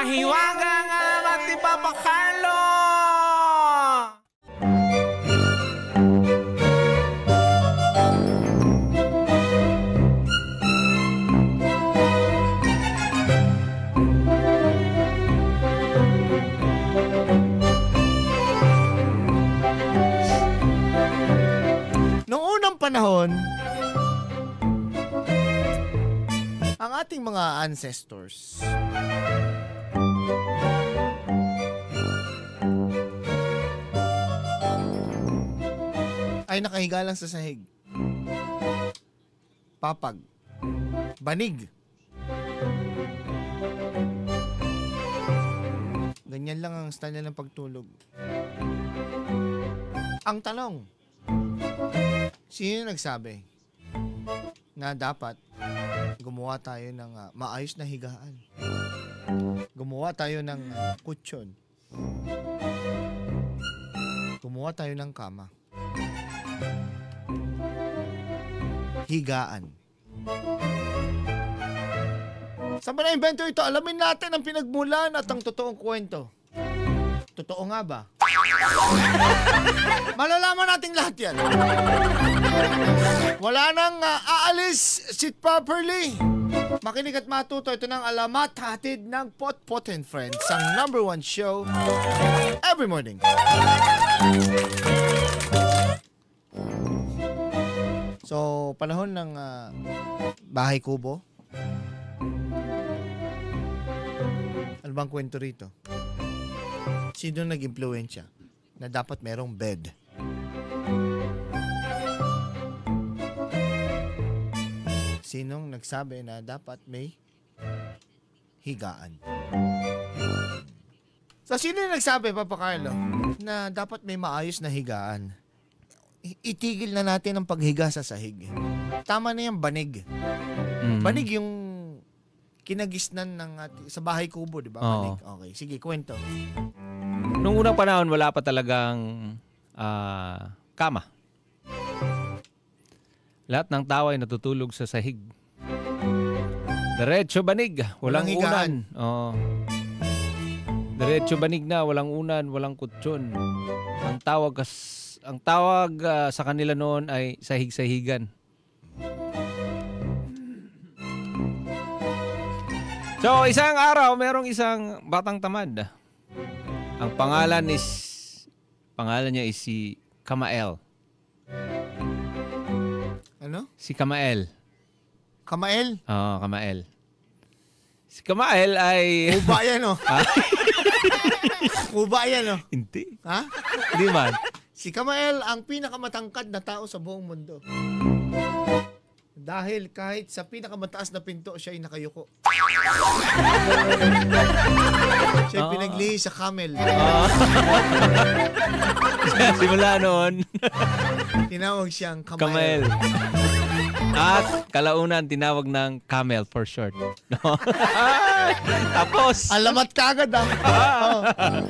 Hiwaga nga mati Papa Carlo! Noong unang panahon, ang ating mga ancestors ay nakahiga lang sa sahig. Papag. Banig. Ganyan lang ang style ng pagtulog. Ang tanong, sino nagsabi na dapat gumawa tayo ng maayos na higaan? Gumawa tayo ng kutsyon. Gumawa tayo ng kama. Higaan. Saan ba na-invento ito? Alamin natin ang pinagmulan at ang totoong kwento. Totoo nga ba? Malalaman natin lahat yan. Wala nang aalis, sit properly. Makinig at matuto. Ito ng alamat hatid ng Potpot and Friends, ang #1 show every morning. So, panahon ng Bahay Kubo. Ano bang kwento rito? Sino nag-impluwensya na dapat merong bed? Sinong nagsabi na dapat may higaan? So, sino yung nagsabi, Papa Carlo, na dapat may maayos na higaan? Itigil na natin ang paghiga sa sahig. Tama na yung banig. Banig yung kinagisnan ng sa Bahay Kubo, di ba? Banig. Okay, sige, kwento. Nung unang panahon, wala pa talagang kama. Lahat ng tao ay natutulog sa sahig. Diretso banig, walang unan. Diretso banig na, walang unan, walang kutsyon. Ang tawag sa kanila noon ay sahig-sahigan. So, isang araw, merong isang batang tamad. Ang pangalan niya is si Kamael. Ano? Si Kamael. Kamael? Oo, Kamael. Si Kamael ay... Kuba yan, oh. Kuba yan, oh. Hindi. Ha? Hindi man. Si Kamael ang pinakamatangkad na tao sa buong mundo. Dahil kahit sa pinakamataas na pinto, siya ay nakayuko. Siya ay pinaglihi sa camel. Simula noon. Tinawag siyang Kamael. Kamael. At kalaunan, tinawag ng Camel for short. Tapos, alamat kagad,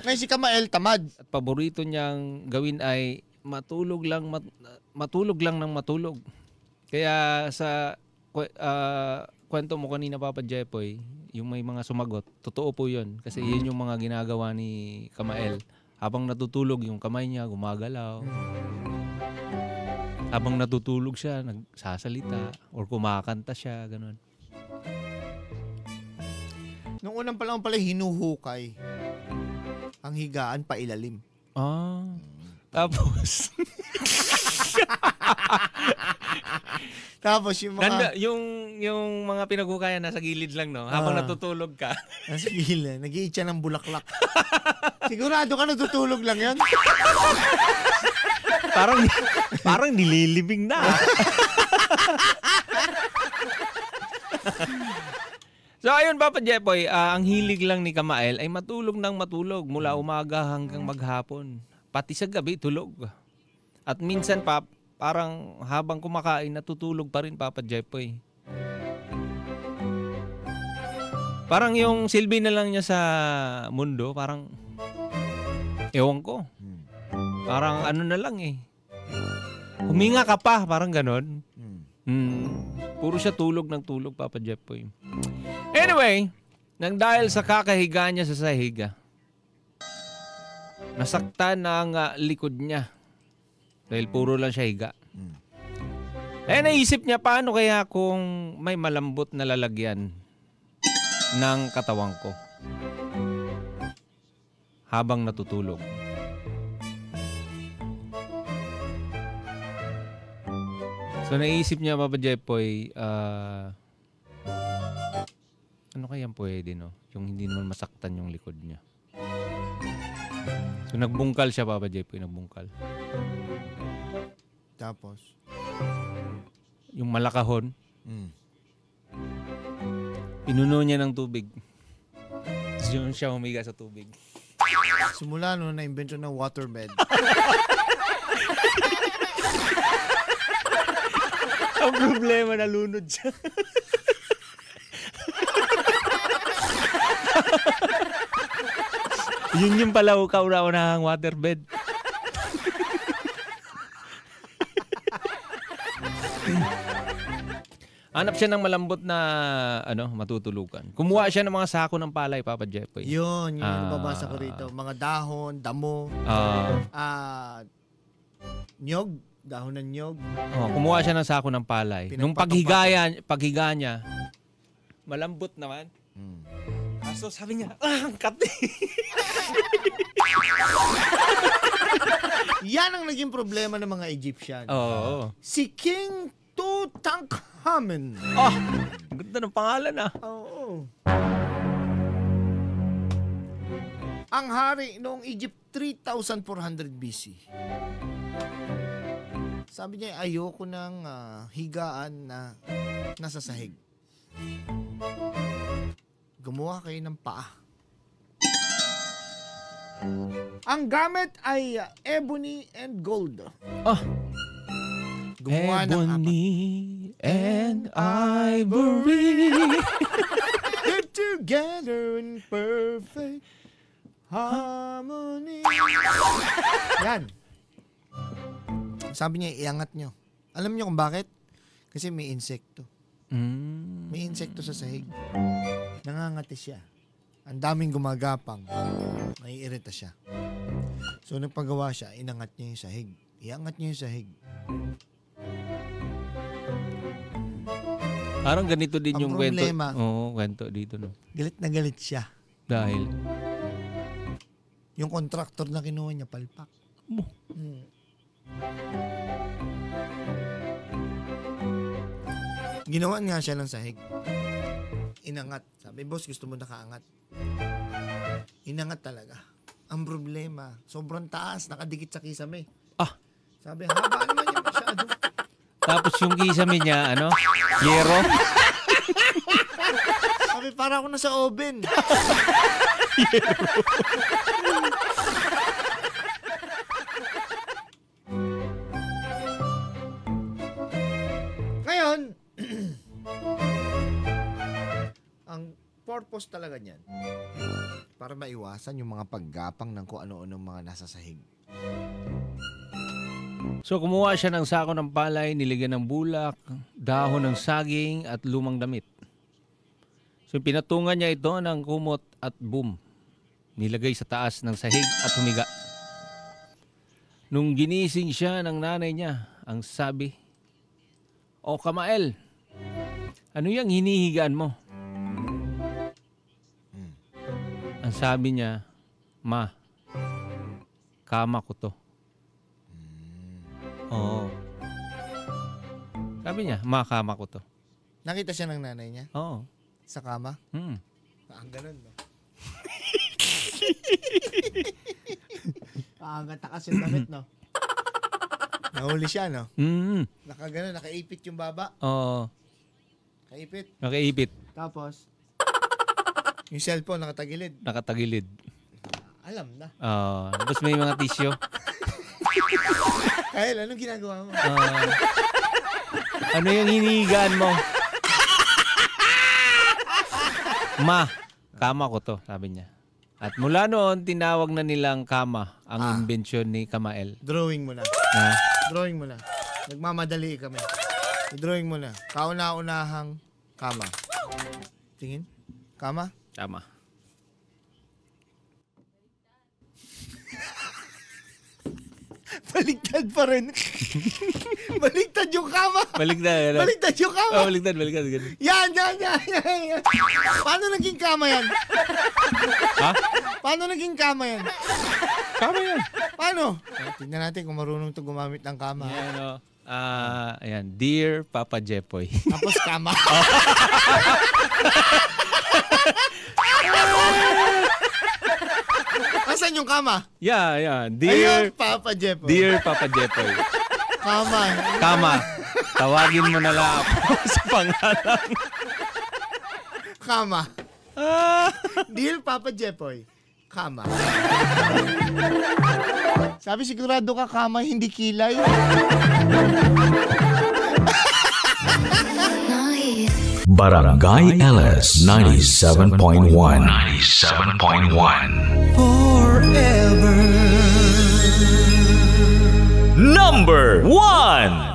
Ngayon si Kamael, tamad. At paborito niyang gawin ay matulog lang ng matulog. Kaya sa kwento mo kanina, Papa Jepoy, yung may mga sumagot, totoo po yun. Kasi yun yung mga ginagawa ni Kamael. Habang natutulog, yung kamay niya gumagalaw. Habang natutulog siya, nagsasalita or kumakanta siya, ganun. Nung unang pa lang pala hinuhukay ang higaan pa ilalim. Tapos tapos yung mga yung mga pinaghukayan nasa gilid lang, no? Habang natutulog ka. Nasa gilid, nag-iitsa ng bulaklak. Sigurado ka natutulog lang 'yon? Parang nililibing na. So ayun, Papa Jepoy, ang hilig lang ni Kamael ay matulog ng matulog mula umaga hanggang maghapon. Pati sa gabi, tulog. At minsan parang habang kumakain, natutulog pa rin, Papa Jepoy. Parang yung silbi na lang niya sa mundo, parang ewan ko. Parang ano na lang eh. Huminga ka pa, parang ganon. Puro siya tulog ng tulog, Papa Jepoy. Anyway, Nang dahil sa kakahiga niya sa sahig, nasaktan na ang likod niya. Dahil puro lang siya higa. Eh naisip niya, paano kaya kung may malambot na lalagyan ng katawan ko habang natutulog? So naisip niya, Papa Jepoy, ano kayang pwede, no? Yung hindi naman masaktan yung likod niya. So nagbungkal siya, Papa Jepoy, nagbungkal. Tapos? Yung malakahon, Mm. pinuno niya ng tubig. Yun siya humiga sa tubig. Simula no na-invento ng waterbed. Ang problema, nalunod siya. Yun yung pala kauna-unahang waterbed. Hanap siya ng malambot na matutulugan. Kumuha siya ng mga sako ng palay, Papa Jepoy. Yun, yung nababasa ko rito. Mga dahon, damo, nyog, dahon ng nyog. Kumuha siya ng sako ng palay. Nung paghiga niya, malambot naman. So sabi niya, ang kati. Yan ang naging problema ng mga Egyptian. Oo. Si King Tutankhamen. Ganda ng pangalan Oo. Ang hari noong Egypt 3,400 BC. Sabi niya, ayoko ng higaan na nasa sahig. Gumawa kayo ng paa. Ang gamit ay ebony and gold. Gumawa ng Ebony and ivory. live together in perfect harmony. Yan. Sabi niya, iangat nyo. Alam niyo kung bakit? Kasi may insekto. May insekto sa sahig. Nangangati siya. Ang daming gumagapang. Naiirita siya. So, nagpagawa siya, inangat niya yung sahig. Iangat niya yung sahig. Parang ganito din Ang yung kwento. problema, Oo, kwento dito, no? galit na galit siya. Dahil? Yung contractor na kinuha niya, palpak. Ginawan nga siya ng sahig. Inangat. Sabi, boss, gusto mo nakaangat? Inangat talaga. Ang problema, sobrang taas, nakadikit sa kisame. Sabi, haba naman yung masyado. Tapos yung kisame niya, yero. Sabi, para ako nasa oven. Ngayon, ang purpose talaga niyan, para maiwasan yung mga paggapang ng kung ano-ano mga nasa sahig. So kumuha siya ng sako ng palay, niligyan ng bulak, dahon ng saging at lumang damit. So pinatungan niya ito ng kumot at boom. Nilagay sa taas ng sahig at humiga. Nung ginising siya ng nanay niya, ang sabi, "O Kamael, ano yung hinihigaan mo?" Ang sabi niya, "Ma, kama ko to." Oo. Sabi niya, "Ma, kama ko to." Nakita siya ng nanay niya Oo. sa kama. Ang ganun, no? Ang takas yung damit, no? Nahuli siya, no? Nakaganon, nakaipit yung baba. Oo. Kaipit. Nakaipit. Tapos, yung cellphone nakatagilid. Nakatagilid. Alam na. Oo. Tapos may mga tissue. Kyle, anong ginagawa mo? Ano yung hinihigaan mo? "Ma, kama ko to," sabi niya. At mula noon, tinawag na nilang kama ang imbensyon ni Kamael. Drawing mo na. Ha? Drawing mo na. Nagmamadali kami. Drawing mo na. Kauna-unahang kama. Tingin. Kama. Tama. Baligtad pa rin. Baligtad yung kama. Baligtad. Baligtad yung kama. Baligtad. Yan. Paano naging kama yan? Ha? Paano naging kama yan? Kama yan. Paano? Tingnan natin kung marunong to gumamit ng kama. Ayan, ayan. Dear Papa Jepoy. Tapos kama. Asan yung kama? Yeah. Ayun, Papa Jepoy. Dear Papa Jepoy. Kama. Tawagin mo na lang ako sa pangalan. Kama. Dear Papa Jepoy. Kama. Sabi sigurado ka kama, hindi kilay. Barangay LS 97.1. Forever. Number 1.